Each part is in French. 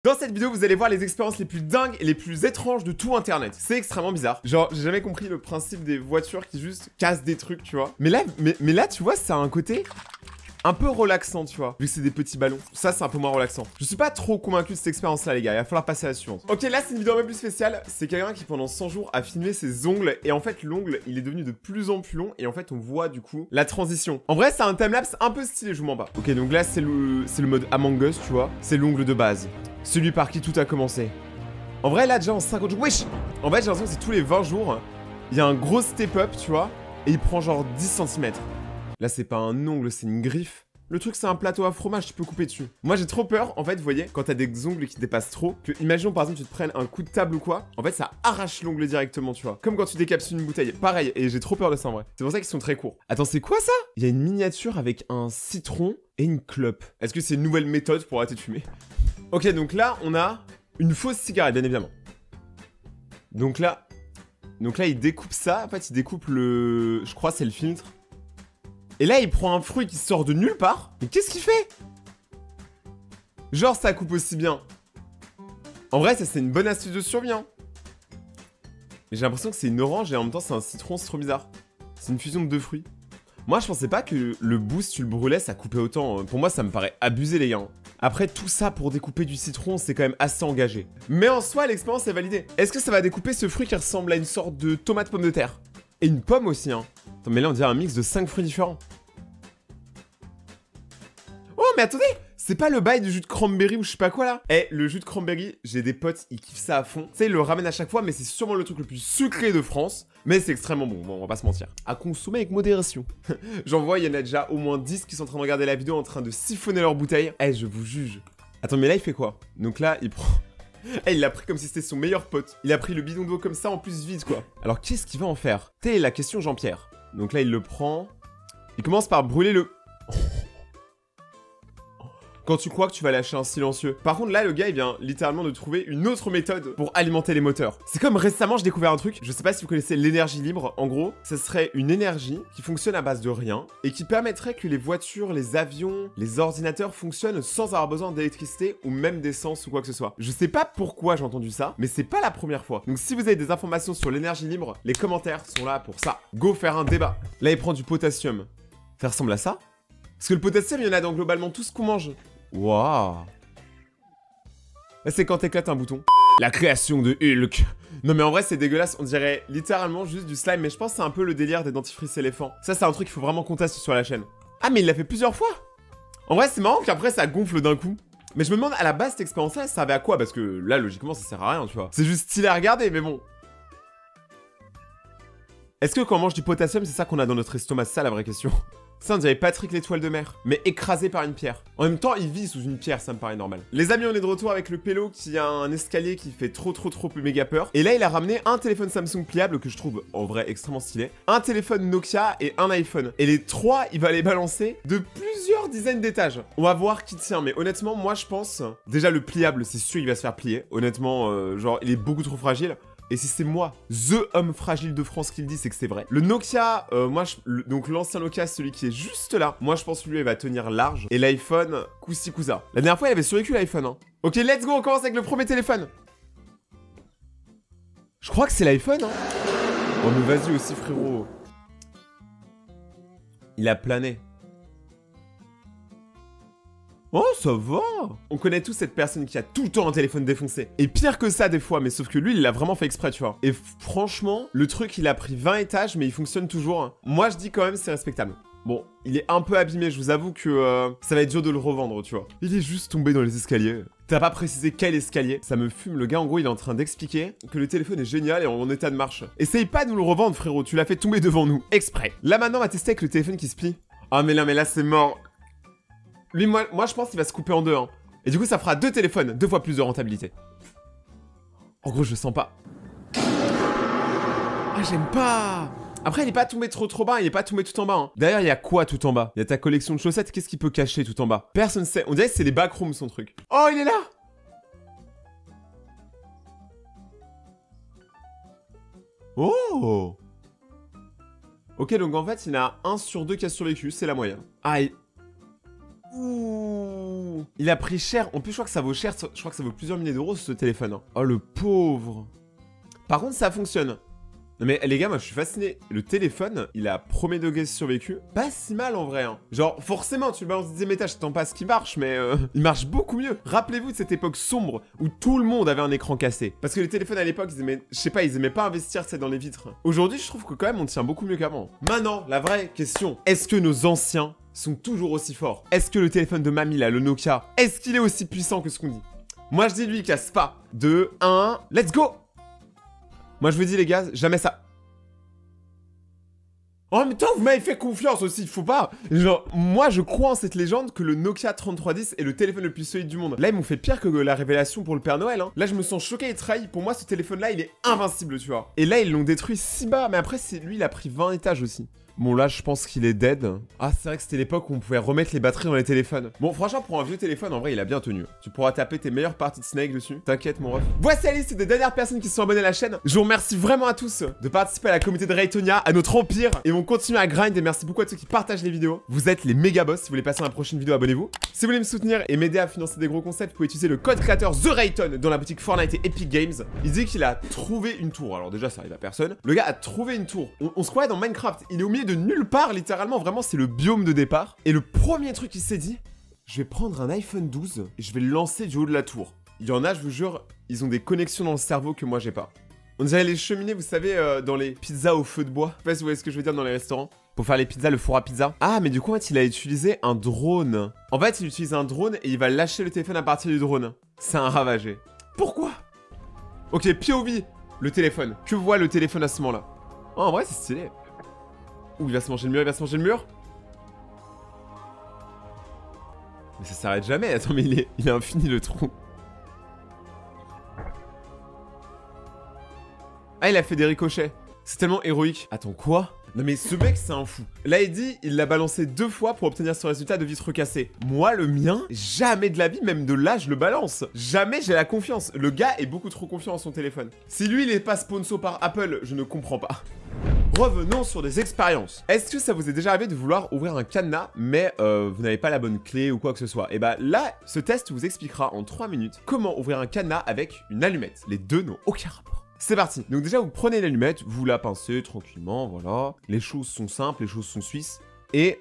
Dans cette vidéo, vous allez voir les expériences les plus dingues et les plus étranges de tout internet. C'est extrêmement bizarre. Genre, j'ai jamais compris le principe des voitures qui juste cassent des trucs, tu vois. Mais là, tu vois, ça a un côté un peu relaxant, tu vois. Vu que c'est des petits ballons. Ça, c'est un peu moins relaxant. Je suis pas trop convaincu de cette expérience-là, les gars. Il va falloir passer à la suivante. Ok, là, c'est une vidéo un peu plus spéciale. C'est quelqu'un qui, pendant 100 jours, a filmé ses ongles. Et en fait, l'ongle, il est devenu de plus en plus long. Et en fait, on voit, du coup, la transition. En vrai, c'est un timelapse un peu stylé, je vous mens pas. Ok, donc là, c'est le mode Among Us, tu vois. C'est l'ongle de base. Celui par qui tout a commencé. En vrai, là, déjà, en 50 jours... Wesh! En fait, j'ai l'impression que c'est tous les 20 jours, il y a un gros step-up, tu vois. Et il prend genre 10 cm. Là, c'est pas un ongle, c'est une griffe. Le truc, c'est un plateau à fromage, tu peux couper dessus. Moi, j'ai trop peur, en fait, vous voyez, quand t'as des ongles qui dépassent trop, que, imaginons, par exemple, tu te prennes un coup de table ou quoi, en fait, ça arrache l'ongle directement, tu vois. Comme quand tu décapsules une bouteille. Pareil, et j'ai trop peur de ça, en vrai. C'est pour ça qu'ils sont très courts. Attends, c'est quoi, ça? Il y a une miniature avec un citron et une clope. Est-ce que c'est une nouvelle méthode pour arrêter de fumer? Ok, donc là, on a une fausse cigarette, bien évidemment. Donc là, il découpe ça. En fait, il découpe le... Je crois c'est le filtre. Et là, il prend un fruit qui sort de nulle part. Mais qu'est-ce qu'il fait? Genre, ça coupe aussi bien. En vrai, ça, c'est une bonne astuce de survie, hein. Mais j'ai l'impression que c'est une orange et en même temps, c'est un citron. C'est trop bizarre. C'est une fusion de deux fruits. Moi, je pensais pas que le boost, tu le brûlais, ça coupait autant. Pour moi, ça me paraît abusé, les gars. Après, tout ça pour découper du citron, c'est quand même assez engagé. Mais en soi, l'expérience est validée. Est-ce que ça va découper ce fruit qui ressemble à une sorte de tomate pomme de terre? Et une pomme aussi, hein. Attends, mais là, on dirait un mix de 5 fruits différents. Oh, mais attendez! C'est pas le bail du jus de cranberry ou je sais pas quoi, là? Eh, le jus de cranberry, j'ai des potes, ils kiffent ça à fond. Tu sais, ils le ramènent à chaque fois, mais c'est sûrement le truc le plus sucré de France. Mais c'est extrêmement bon, on va pas se mentir. À consommer avec modération. J'en vois, il y en a déjà au moins 10 qui sont en train de regarder la vidéo en train de siphonner leur bouteille. Eh, je vous juge. Attends, mais là, il fait quoi? Donc là, il prend... Eh, il l'a pris comme si c'était son meilleur pote. Il a pris le bidon d'eau comme ça, en plus vide, quoi. Alors, qu'est-ce qu'il va en faire? Telle est la question, Jean-Pierre. Donc là, il le prend. Il commence par brûler le... Quand tu crois que tu vas lâcher un silencieux. Par contre, là, le gars, il vient littéralement de trouver une autre méthode pour alimenter les moteurs. C'est comme récemment, j'ai découvert un truc. Je sais pas si vous connaissez l'énergie libre. En gros, ce serait une énergie qui fonctionne à base de rien et qui permettrait que les voitures, les avions, les ordinateurs fonctionnent sans avoir besoin d'électricité ou même d'essence ou quoi que ce soit. Je sais pas pourquoi j'ai entendu ça, mais c'est pas la première fois. Donc si vous avez des informations sur l'énergie libre, les commentaires sont là pour ça. Go faire un débat. Là, il prend du potassium. Ça ressemble à ça? Parce que le potassium, il y en a dans globalement tout ce qu'on mange. Waouh. Là, c'est quand t'éclates un bouton. La création de Hulk. Non mais en vrai, c'est dégueulasse. On dirait littéralement juste du slime. Mais je pense que c'est un peu le délire des dentifrices éléphants. Ça, c'est un truc qu'il faut vraiment qu'on teste sur la chaîne. Ah, mais il l'a fait plusieurs fois. En vrai, c'est marrant qu'après, ça gonfle d'un coup. Mais je me demande, à la base, cette expérience-là, ça servait à quoi? Parce que là, logiquement, ça sert à rien, tu vois. C'est juste stylé à regarder, mais bon. Est-ce que quand on mange du potassium, c'est ça qu'on a dans notre estomac? C'est ça la vraie question. Ça, on dirait Patrick l'étoile de mer, mais écrasé par une pierre. En même temps, il vit sous une pierre, ça me paraît normal. Les amis, on est de retour avec le Pélo qui a un escalier qui fait trop méga peur. Et là, il a ramené un téléphone Samsung pliable que je trouve en vrai extrêmement stylé, un téléphone Nokia et un iPhone. Et les trois, il va les balancer de plusieurs dizaines d'étages. On va voir qui tient, mais honnêtement, moi, je pense... Déjà, le pliable, c'est sûr, il va se faire plier. Honnêtement, genre, il est beaucoup trop fragile. Et si c'est moi, the homme fragile de France qui le dit, c'est que c'est vrai. Le Nokia, donc l'ancien Nokia, celui qui est juste là, moi je pense que lui, il va tenir large. Et l'iPhone, coussi cousa. La dernière fois, il avait survécu l'iPhone, hein. Ok, let's go, on commence avec le premier téléphone. Je crois que c'est l'iPhone, hein. Oh, mais vas-y aussi, frérot. Il a plané. Oh, ça va. On connaît tous cette personne qui a tout le temps un téléphone défoncé. Et pire que ça des fois, mais sauf que lui, il l'a vraiment fait exprès, tu vois. Et franchement, le truc, il a pris 20 étages, mais il fonctionne toujours. Moi, je dis quand même, c'est respectable. Bon, il est un peu abîmé, je vous avoue que ça va être dur de le revendre, tu vois. Il est juste tombé dans les escaliers. T'as pas précisé quel escalier. Ça me fume, le gars, en gros, il est en train d'expliquer que le téléphone est génial et en état de marche. Essaye pas de nous le revendre, frérot, tu l'as fait tomber devant nous, exprès. Là, maintenant, on va tester avec le téléphone qui se plie. Ah, mais là, c'est mort. Lui, moi, je pense qu'il va se couper en deux, hein. Et du coup, ça fera deux téléphones, 2 fois plus de rentabilité. En gros, je sens pas. Ah, j'aime pas. Après, il est pas tombé trop bas, il est pas tombé tout en bas, hein. D'ailleurs, il y a quoi tout en bas? Il y a ta collection de chaussettes, qu'est-ce qu'il peut cacher tout en bas? Personne sait. On dirait que c'est les backrooms, son truc. Oh, il est là. Oh. Ok, donc en fait, il y en a 1 sur 2 qui a survécu, c'est la moyenne. Ah, Ouh. fou. Il a pris cher. En plus, je crois que ça vaut cher. Je crois que ça vaut plusieurs milliers d'euros ce téléphone. Hein. Oh, le pauvre. Par contre, ça fonctionne. Non mais les gars, moi je suis fasciné. Le téléphone, il a premier degré survécu. Pas si mal en vrai. Hein. Genre, forcément, tu le balances 10e étage, t'attends pas ce qui marche, mais il marche beaucoup mieux. Rappelez-vous de cette époque sombre où tout le monde avait un écran cassé. Parce que les téléphones à l'époque, ils aimaient, je sais pas, ils aimaient pas investir, c'est dans les vitres. Aujourd'hui, je trouve que quand même on tient beaucoup mieux qu'avant. Maintenant, la vraie question, est-ce que nos anciens sont toujours aussi forts? Est-ce que le téléphone de mamie là, le Nokia, est-ce qu'il est aussi puissant que ce qu'on dit? Moi je dis lui, il casse pas. 2, 1, let's go! Moi je vous dis les gars, jamais ça. En même temps, vous m'avez fait confiance aussi, faut pas. Genre, moi je crois en cette légende que le Nokia 3310 est le téléphone le plus solide du monde. Là, ils m'ont fait pire que la révélation pour le Père Noël. Hein. Là, je me sens choqué et trahi. Pour moi, ce téléphone-là, il est invincible, tu vois. Et là, ils l'ont détruit si bas. Mais après, c'est lui, il a pris 20 étages aussi. Bon, là, je pense qu'il est dead. Ah, c'est vrai que c'était l'époque où on pouvait remettre les batteries dans les téléphones. Bon, franchement, pour un vieux téléphone, en vrai, il a bien tenu. Tu pourras taper tes meilleures parties de Snake dessus. T'inquiète, mon ref. Voici la liste des dernières personnes qui se sont abonnées à la chaîne. Je vous remercie vraiment à tous de participer à la communauté de Raytonia, à notre empire. Et on continue à grind. Et merci beaucoup à ceux qui partagent les vidéos. Vous êtes les méga boss. Si vous voulez passer à la prochaine vidéo, abonnez-vous. Si vous voulez me soutenir et m'aider à financer des gros concepts, vous pouvez utiliser le code créateur TheRayton dans la boutique Fortnite et Epic Games. Il dit qu'il a trouvé une tour. Alors déjà, ça arrive à personne. Le gars a trouvé une tour. On se croyait dans Minecraft. Il est au milieu de nulle part, littéralement, vraiment, c'est le biome de départ. Et le premier truc qu'il s'est dit, je vais prendre un iPhone 12 et je vais le lancer du haut de la tour. Il y en a, je vous jure, ils ont des connexions dans le cerveau que moi j'ai pas. On dirait les cheminées, vous savez, dans les pizzas au feu de bois. Je sais pas si vous voyez ce que je veux dire dans les restaurants. Pour faire les pizzas, le four à pizza. Ah, mais du coup, en fait, il a utilisé un drone. En fait, il utilise un drone et il va lâcher le téléphone à partir du drone. C'est un ravagé. Pourquoi? Ok, POV, le téléphone. Que voit le téléphone à ce moment-là? Oh, en vrai, c'est stylé. Ouh, il va se manger le mur, il va se manger le mur. Mais ça s'arrête jamais. Attends, mais il est infini le trou. Ah, il a fait des ricochets. C'est tellement héroïque. Attends, quoi? Non mais ce mec, c'est un fou. Là, il dit, il l'a balancé 2 fois pour obtenir ce résultat de vitre cassée. Moi, le mien, jamais de la vie, même de là, je le balance. Jamais j'ai la confiance. Le gars est beaucoup trop confiant en son téléphone. Si lui, il est pas sponsor par Apple, je ne comprends pas. Revenons sur des expériences. Est-ce que ça vous est déjà arrivé de vouloir ouvrir un cadenas, mais vous n'avez pas la bonne clé ou quoi que ce soit? Et bah là, ce test vous expliquera en 3 minutes comment ouvrir un cadenas avec une allumette. Les deux n'ont aucun rapport. C'est parti. Donc déjà, vous prenez l'allumette, vous la pincez tranquillement, voilà. Les choses sont simples, les choses sont suisses. Et...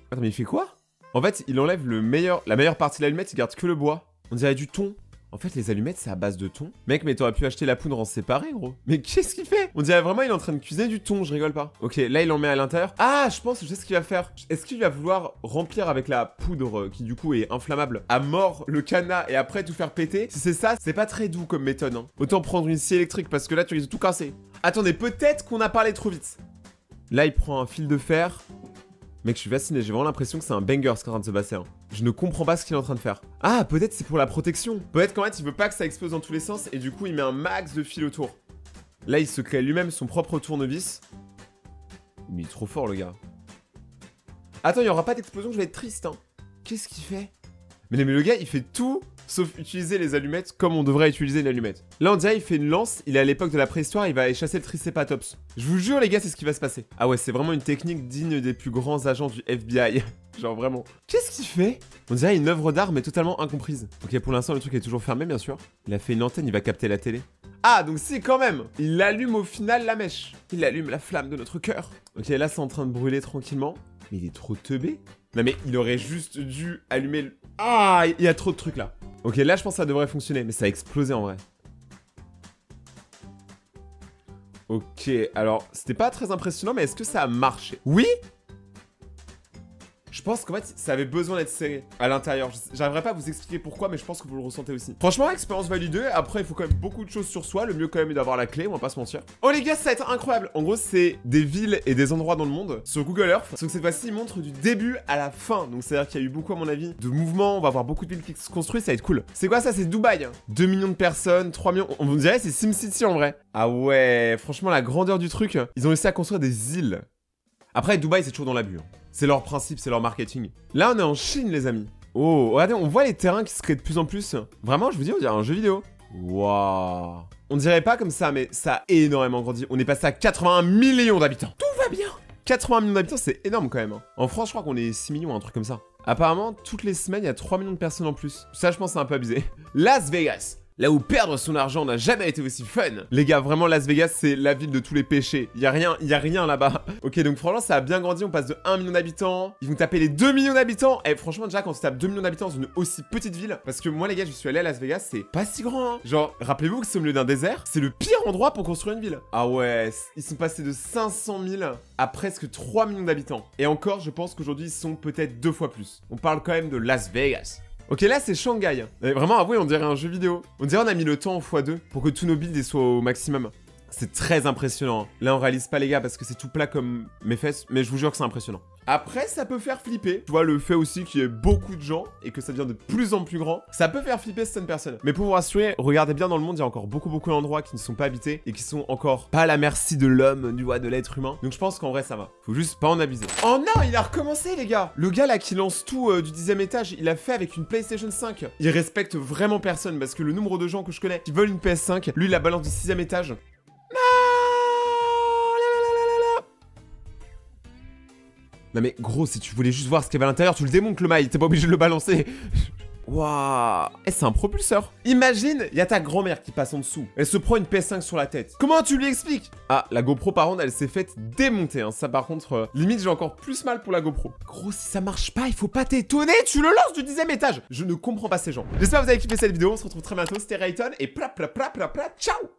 Attends, mais il fait quoi? En fait, il enlève la meilleure partie de l'allumette, il garde que le bois. On dirait du thon. En fait, les allumettes, c'est à base de thon. Mec, mais t'aurais pu acheter la poudre en séparé, gros. Mais qu'est-ce qu'il fait? On dirait vraiment il est en train de cuisiner du thon, je rigole pas. Ok, là, il en met à l'intérieur. Ah, je pense que je sais ce qu'il va faire. Est-ce qu'il va vouloir remplir avec la poudre, qui du coup est inflammable, à mort le cadenas et après tout faire péter? Si c'est ça, c'est pas très doux comme méthode, hein. Autant prendre une scie électrique parce que là, tu risques de tout casser. Attendez, peut-être qu'on a parlé trop vite. Là, il prend un fil de fer. Mec, je suis fasciné, j'ai vraiment l'impression que c'est un banger ce qui est en train de se passer. Hein. Je ne comprends pas ce qu'il est en train de faire. Ah, peut-être c'est pour la protection. Peut-être qu'en fait, il veut pas que ça explose dans tous les sens et du coup, il met un max de fil autour. Là, il se crée lui-même son propre tournevis. Mais il est trop fort, le gars. Attends, il n'y aura pas d'explosion, je vais être triste. Hein. Qu'est-ce qu'il fait? Mais le gars, il fait tout sauf utiliser les allumettes comme on devrait utiliser une allumette. Là, on dirait il fait une lance, il est à l'époque de la préhistoire, il va aller chasser le Triceratops. Je vous jure, les gars, c'est ce qui va se passer. Ah ouais, c'est vraiment une technique digne des plus grands agents du FBI. Genre vraiment. Qu'est-ce qu'il fait? On dirait une œuvre d'art, mais totalement incomprise. Ok, pour l'instant, le truc est toujours fermé, bien sûr. Il a fait une antenne, il va capter la télé. Ah, donc c'est quand même. Il allume au final la mèche. Il allume la flamme de notre cœur. Ok, là, c'est en train de brûler tranquillement. Mais il est trop teubé. Non mais il aurait juste dû allumer le... Ah, il y a trop de trucs là. Ok, là je pense que ça devrait fonctionner, mais ça a explosé en vrai. Ok, alors c'était pas très impressionnant, mais est-ce que ça a marché? Oui? Je pense qu'en fait, ça avait besoin d'être serré à l'intérieur. J'arriverai pas à vous expliquer pourquoi, mais je pense que vous le ressentez aussi. Franchement, expérience validée. Après, il faut quand même beaucoup de choses sur soi. Le mieux quand même est d'avoir la clé, on va pas se mentir. Oh les gars, ça va être incroyable. En gros, c'est des villes et des endroits dans le monde sur Google Earth. Sauf que cette fois-ci, il montre du début à la fin. Donc c'est-à-dire qu'il y a eu beaucoup, à mon avis, de mouvements. On va avoir beaucoup de villes qui se construisent, ça va être cool. C'est quoi ça? C'est Dubaï. 2 millions de personnes, 3 millions... On dirait c'est SimCity en vrai. Ah ouais, franchement, la grandeur du truc. Ils ont réussi à construire des îles. Après, Dubaï, c'est toujours dans l'abus. C'est leur principe, c'est leur marketing. Là, on est en Chine, les amis. Oh, regardez, on voit les terrains qui se créent de plus en plus. Vraiment, je vous dis, on dirait un jeu vidéo. Waouh. On dirait pas comme ça, mais ça a énormément grandi. On est passé à 81 millions d'habitants. Tout va bien. 80 millions d'habitants, c'est énorme quand même. Hein. En France, je crois qu'on est 6 millions, un truc comme ça. Apparemment, toutes les semaines, il y a 3 millions de personnes en plus. Ça, je pense, c'est un peu abusé. Las Vegas. Là où perdre son argent n'a jamais été aussi fun. Les gars, vraiment, Las Vegas, c'est la ville de tous les péchés. Y a rien là-bas. Ok, donc franchement, ça a bien grandi. On passe de 1 million d'habitants. Ils vont taper les 2 millions d'habitants. Et franchement, déjà, quand tu tapes 2 millions d'habitants dans une aussi petite ville, parce que moi, les gars, je suis allé à Las Vegas, c'est pas si grand, hein. Genre, rappelez-vous que c'est au milieu d'un désert. C'est le pire endroit pour construire une ville. Ah ouais, ils sont passés de 500 000 à presque 3 millions d'habitants. Et encore, je pense qu'aujourd'hui, ils sont peut-être 2 fois plus. On parle quand même de Las Vegas. Ok, là, c'est Shanghai. Et vraiment, avouez, on dirait un jeu vidéo. On dirait on a mis le temps en x2 pour que tous nos builds soient au maximum. C'est très impressionnant. Là, on réalise pas, les gars, parce que c'est tout plat comme mes fesses, mais je vous jure que c'est impressionnant. Après, ça peut faire flipper. Tu vois, le fait aussi qu'il y ait beaucoup de gens et que ça devient de plus en plus grand, ça peut faire flipper certaines personnes. Mais pour vous rassurer, regardez bien dans le monde, il y a encore beaucoup d'endroits qui ne sont pas habités et qui sont encore pas à la merci de l'homme, de l'être humain. Donc je pense qu'en vrai, ça va. Faut juste pas en abuser. Oh non, il a recommencé, les gars. Le gars là qui lance tout du 10e étage, il a fait avec une PlayStation 5. Il respecte vraiment personne parce que le nombre de gens que je connais qui veulent une PS5, lui, il la balance du 6e étage. Non mais gros, si tu voulais juste voir ce qu'il y avait à l'intérieur, tu le démontes le mail, t'es pas obligé de le balancer. Waouh. Eh, c'est un propulseur. Imagine, il y a ta grand-mère qui passe en dessous. Elle se prend une PS5 sur la tête. Comment tu lui expliques? Ah, la GoPro par contre, elle s'est faite démonter. Hein. Ça par contre, limite j'ai encore plus mal pour la GoPro. Gros, si ça marche pas, il faut pas t'étonner, tu le lances du 10e étage. Je ne comprends pas ces gens. J'espère que vous avez kiffé cette vidéo, on se retrouve très bientôt. C'était Rayton et ciao.